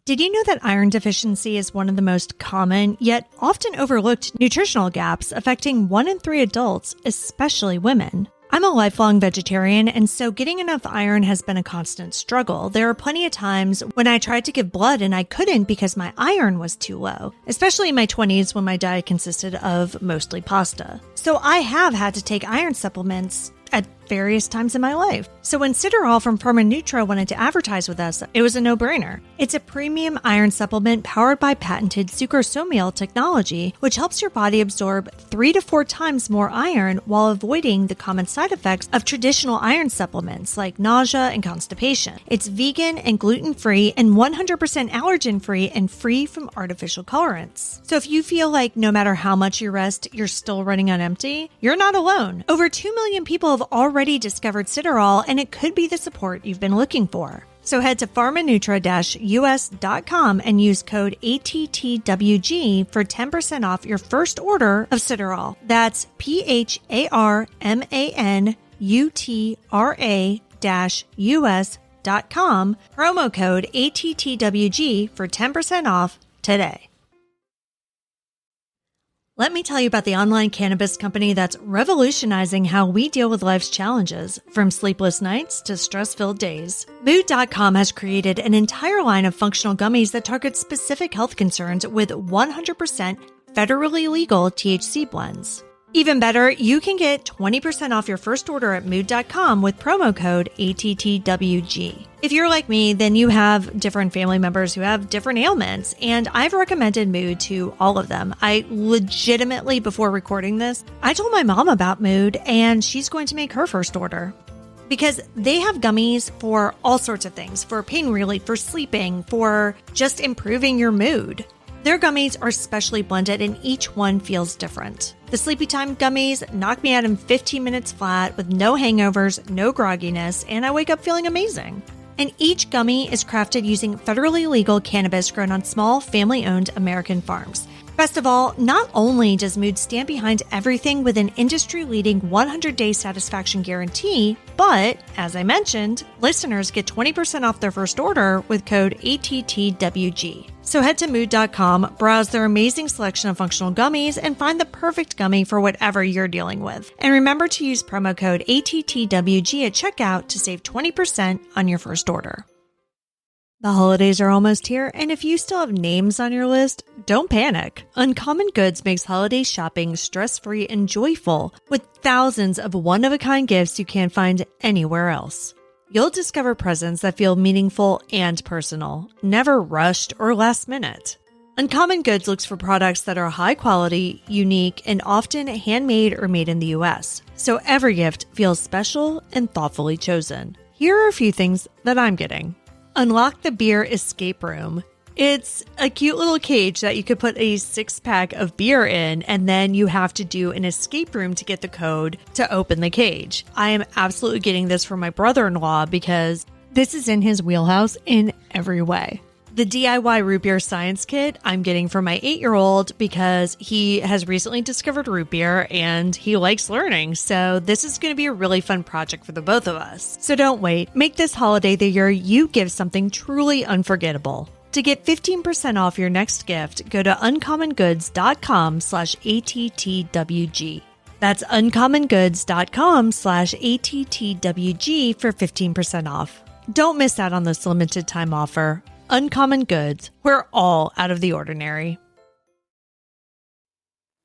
Did you know that iron deficiency is one of the most common, yet often overlooked nutritional gaps affecting 1 in 3 adults, especially women? I'm a lifelong vegetarian, and so getting enough iron has been a constant struggle. There are plenty of times when I tried to give blood and I couldn't because my iron was too low, especially in my 20s when my diet consisted of mostly pasta. So I have had to take iron supplements at various times in my life. So when Ciderol from Pharmanutra wanted to advertise with us, it was a no-brainer. It's a premium iron supplement powered by patented sucrosomial technology, which helps your body absorb 3 to 4 times more iron while avoiding the common side effects of traditional iron supplements like nausea and constipation. It's vegan and gluten-free and 100% allergen-free and free from artificial colorants. So if you feel like no matter how much you rest, you're still running on empty, you're not alone. Over 2 million people have already discovered Ciderol, and it could be the support you've been looking for. So head to pharmanutra-us.com and use code ATTWG for 10% off your first order of Ciderol. That's PHARMANUTRA-US.com, promo code ATTWG for 10% off today. Let me tell you about the online cannabis company that's revolutionizing how we deal with life's challenges, from sleepless nights to stress-filled days. Mood.com has created an entire line of functional gummies that target specific health concerns with 100% federally legal THC blends. Even better, you can get 20% off your first order at Mood.com with promo code ATTWG. If you're like me, then you have different family members who have different ailments, and I've recommended Mood to all of them. I legitimately, before recording this, I told my mom about Mood, and she's going to make her first order. Because they have gummies for all sorts of things, for pain relief, for sleeping, for just improving your mood. Their gummies are specially blended and each one feels different. The Sleepy Time gummies knock me out in 15 minutes flat with no hangovers, no grogginess, and I wake up feeling amazing. And each gummy is crafted using federally legal cannabis grown on small, family-owned American farms. Best of all, not only does Mood stand behind everything with an industry-leading 100-day satisfaction guarantee, but, as I mentioned, listeners get 20% off their first order with code ATTWG. So head to Mood.com, browse their amazing selection of functional gummies, and find the perfect gummy for whatever you're dealing with. And remember to use promo code ATTWG at checkout to save 20% on your first order. The holidays are almost here, and if you still have names on your list, don't panic. Uncommon Goods makes holiday shopping stress-free and joyful with thousands of one-of-a-kind gifts you can't find anywhere else. You'll discover presents that feel meaningful and personal, never rushed or last minute. Uncommon Goods looks for products that are high quality, unique, and often handmade or made in the U.S., so every gift feels special and thoughtfully chosen. Here are a few things that I'm getting. Unlock the Beer Escape Room. It's a cute little cage that you could put a 6-pack of beer in, and then you have to do an escape room to get the code to open the cage. I am absolutely getting this for my brother-in-law because this is in his wheelhouse in every way. The DIY root beer science kit I'm getting for my 8-year-old because he has recently discovered root beer and he likes learning. So this is going to be a really fun project for the both of us. So don't wait. Make this holiday the year you give something truly unforgettable. To get 15% off your next gift, go to uncommongoods.com/ATTWG. That's uncommongoods.com/ATTWG for 15% off. Don't miss out on this limited time offer. Uncommon Goods. We're all out of the ordinary.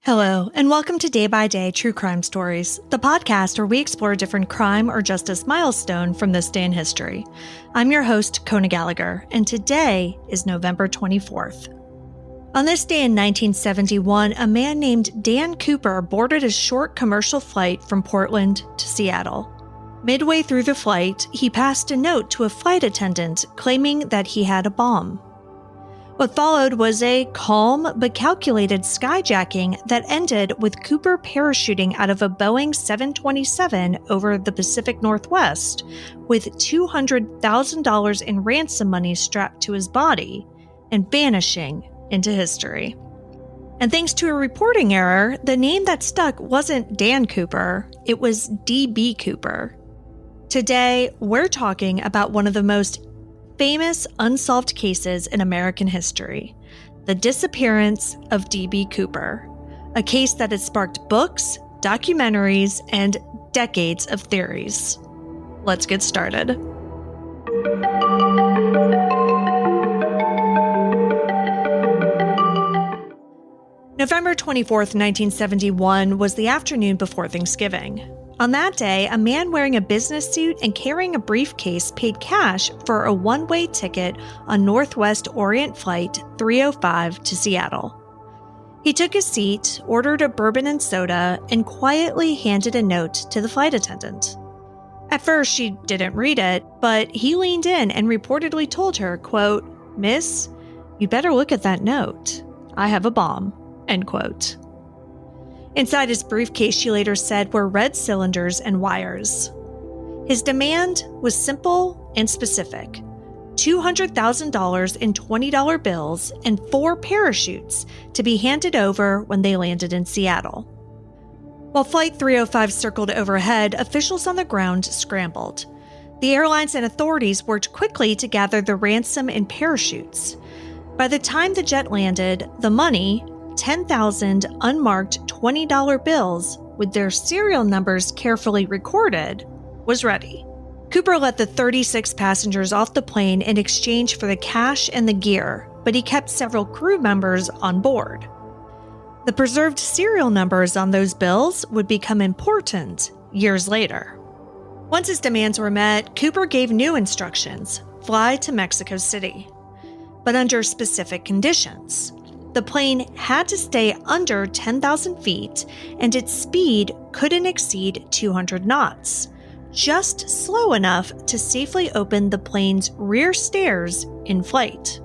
Hello, and welcome to Day by Day True Crime Stories, the podcast where we explore a different crime or justice milestone from this day in history. I'm your host, Kona Gallagher, and today is November 24th. On this day in 1971, a man named Dan Cooper boarded a short commercial flight from Portland to Seattle. Midway through the flight, he passed a note to a flight attendant claiming that he had a bomb. What followed was a calm but calculated skyjacking that ended with Cooper parachuting out of a Boeing 727 over the Pacific Northwest with $200,000 in ransom money strapped to his body and vanishing into history. And thanks to a reporting error, the name that stuck wasn't Dan Cooper, it was D.B. Cooper. Today, we're talking about one of the most famous unsolved cases in American history, the disappearance of D.B. Cooper, a case that has sparked books, documentaries, and decades of theories. Let's get started. November 24th, 1971 was the afternoon before Thanksgiving. On that day, a man wearing a business suit and carrying a briefcase paid cash for a one-way ticket on Northwest Orient Flight 305 to Seattle. He took his seat, ordered a bourbon and soda, and quietly handed a note to the flight attendant. At first, she didn't read it, but he leaned in and reportedly told her, quote, "Miss, you better look at that note. I have a bomb," end quote. Inside his briefcase, she later said, were red cylinders and wires. His demand was simple and specific: $200,000 in $20 bills and 4 parachutes to be handed over when they landed in Seattle. While Flight 305 circled overhead, officials on the ground scrambled. The airlines and authorities worked quickly to gather the ransom and parachutes. By the time the jet landed, the money, 10,000 unmarked $20 bills with their serial numbers carefully recorded, was ready. Cooper let the 36 passengers off the plane in exchange for the cash and the gear, but he kept several crew members on board. The preserved serial numbers on those bills would become important years later. Once his demands were met, Cooper gave new instructions: fly to Mexico City, but under specific conditions. The plane had to stay under 10,000 feet, and its speed couldn't exceed 200 knots, just slow enough to safely open the plane's rear stairs in flight.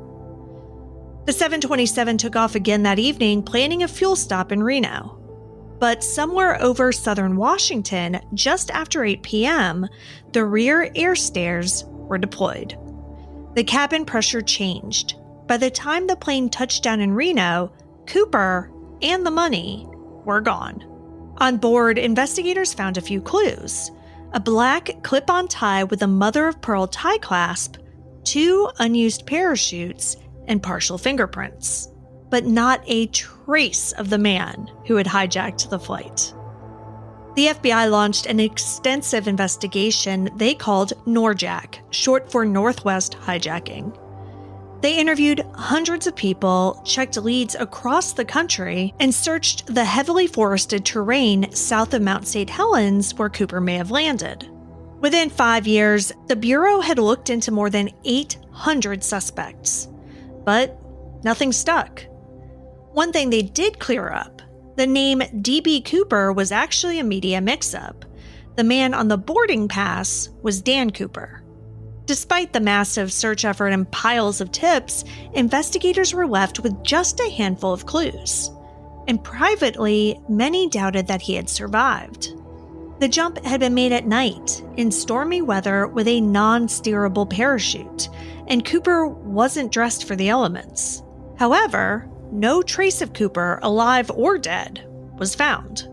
The 727 took off again that evening, planning a fuel stop in Reno. But somewhere over southern Washington, just after 8 p.m., the rear air stairs were deployed. The cabin pressure changed. By the time the plane touched down in Reno, Cooper and the money were gone. On board, investigators found a few clues: a black clip-on tie with a mother-of-pearl tie clasp, 2 unused parachutes, and partial fingerprints, but not a trace of the man who had hijacked the flight. The FBI launched an extensive investigation they called NORJAC, short for Northwest Hijacking. They interviewed hundreds of people, checked leads across the country, and searched the heavily forested terrain south of Mount St. Helens where Cooper may have landed. Within 5 years, the Bureau had looked into more than 800 suspects, but nothing stuck. One thing they did clear up: the name D.B. Cooper was actually a media mix-up. The man on the boarding pass was Dan Cooper. Despite the massive search effort and piles of tips, investigators were left with just a handful of clues. And privately, many doubted that he had survived. The jump had been made at night, in stormy weather with a non-steerable parachute, and Cooper wasn't dressed for the elements. However, no trace of Cooper, alive or dead, was found.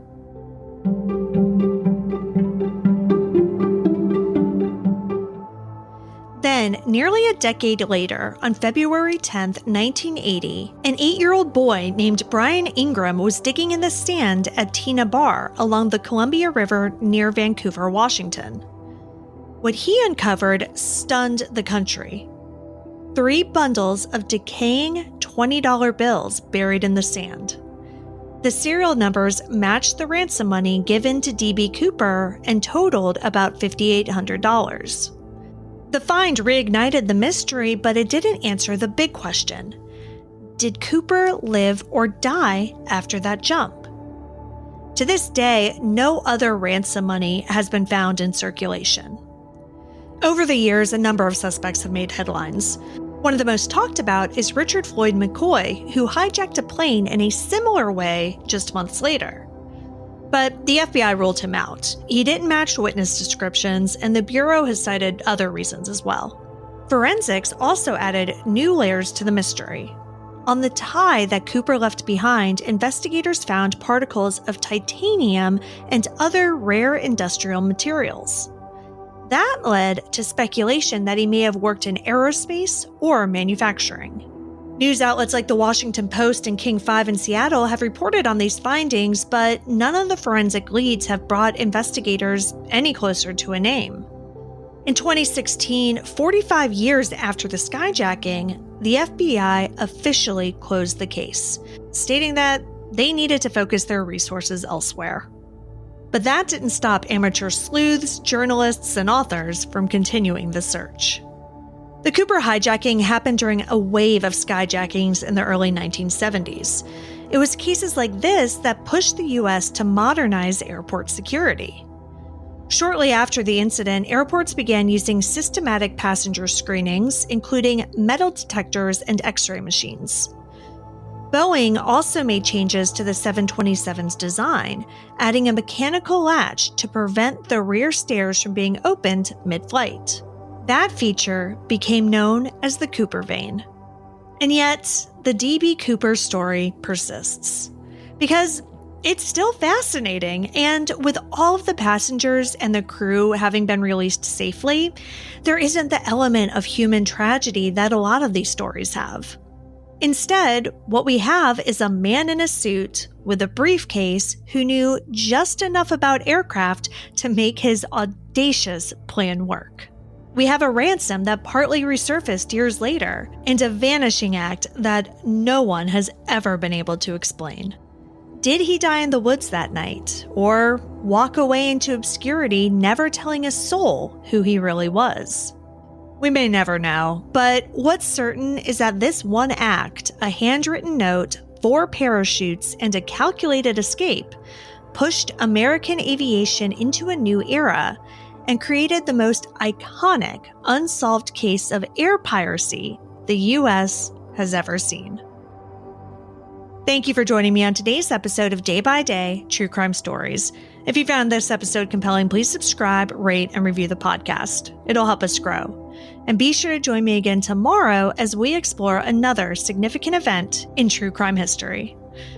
Then, nearly a decade later, on February 10, 1980, an 8-year-old boy named Brian Ingram was digging in the sand at Tina Bar along the Columbia River near Vancouver, Washington. What he uncovered stunned the country: 3 bundles of decaying $20 bills buried in the sand. The serial numbers matched the ransom money given to D.B. Cooper and totaled about $5,800. The find reignited the mystery, but it didn't answer the big question: did Cooper live or die after that jump? To this day, no other ransom money has been found in circulation. Over the years, a number of suspects have made headlines. One of the most talked about is Richard Floyd McCoy, who hijacked a plane in a similar way just months later. But the FBI ruled him out. He didn't match witness descriptions, and the Bureau has cited other reasons as well. Forensics also added new layers to the mystery. On the tie that Cooper left behind, investigators found particles of titanium and other rare industrial materials. That led to speculation that he may have worked in aerospace or manufacturing. News outlets like the Washington Post and King 5 in Seattle have reported on these findings, but none of the forensic leads have brought investigators any closer to a name. In 2016, 45 years after the skyjacking, the FBI officially closed the case, stating that they needed to focus their resources elsewhere. But that didn't stop amateur sleuths, journalists, and authors from continuing the search. The Cooper hijacking happened during a wave of skyjackings in the early 1970s. It was cases like this that pushed the U.S. to modernize airport security. Shortly after the incident, airports began using systematic passenger screenings, including metal detectors and X-ray machines. Boeing also made changes to the 727's design, adding a mechanical latch to prevent the rear stairs from being opened mid-flight. That feature became known as the Cooper vein. And yet, the D.B. Cooper story persists. Because it's still fascinating, and with all of the passengers and the crew having been released safely, there isn't the element of human tragedy that a lot of these stories have. Instead, what we have is a man in a suit with a briefcase who knew just enough about aircraft to make his audacious plan work. We have a ransom that partly resurfaced years later, and a vanishing act that no one has ever been able to explain. Did he die in the woods that night, or walk away into obscurity, never telling a soul who he really was? We may never know, but what's certain is that this one act, a handwritten note, 4 parachutes, and a calculated escape, pushed American aviation into a new era and created the most iconic unsolved case of air piracy the U.S. has ever seen. Thank you for joining me on today's episode of Day by Day True Crime Stories. If you found this episode compelling, please subscribe, rate, and review the podcast. It'll help us grow. And be sure to join me again tomorrow as we explore another significant event in true crime history.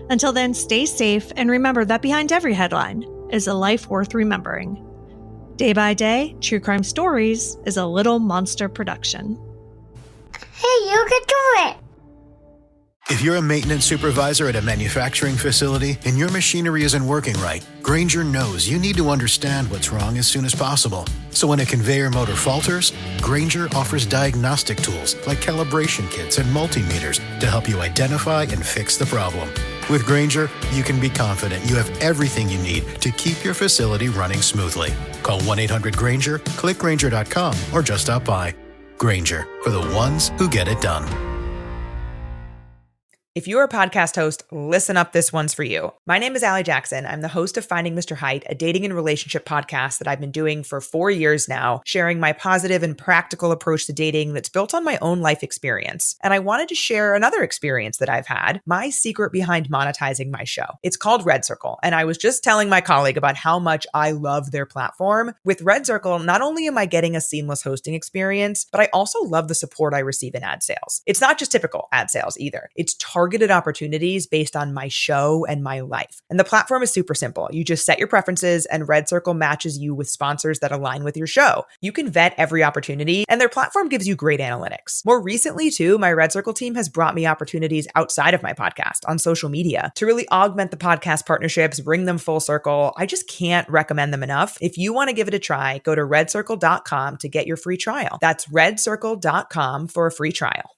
Until then, stay safe and remember that behind every headline is a life worth remembering. Day by Day True Crime Stories is a Little Monster production. Hey, you can do it! If you're a maintenance supervisor at a manufacturing facility and your machinery isn't working right, Grainger knows you need to understand what's wrong as soon as possible. So when a conveyor motor falters, Grainger offers diagnostic tools like calibration kits and multimeters to help you identify and fix the problem. With Grainger, you can be confident you have everything you need to keep your facility running smoothly. Call 1-800-GRAINGER, click Grainger.com, or just stop by. Grainger, for the ones who get it done. If you're a podcast host, listen up, this one's for you. My name is Allie Jackson. I'm the host of Finding Mr. Height, a dating and relationship podcast that I've been doing for 4 years now, sharing my positive and practical approach to dating that's built on my own life experience. And I wanted to share another experience that I've had, my secret behind monetizing my show. It's called Red Circle, and I was just telling my colleague about how much I love their platform. With Red Circle, not only am I getting a seamless hosting experience, but I also love the support I receive in ad sales. It's not just typical ad sales either. It's targeted opportunities based on my show and my life. And the platform is super simple. You just set your preferences and Red Circle matches you with sponsors that align with your show. You can vet every opportunity and their platform gives you great analytics. More recently too, my Red Circle team has brought me opportunities outside of my podcast on social media to really augment the podcast partnerships, bring them full circle. I just can't recommend them enough. If you want to give it a try, go to redcircle.com to get your free trial. That's redcircle.com for a free trial.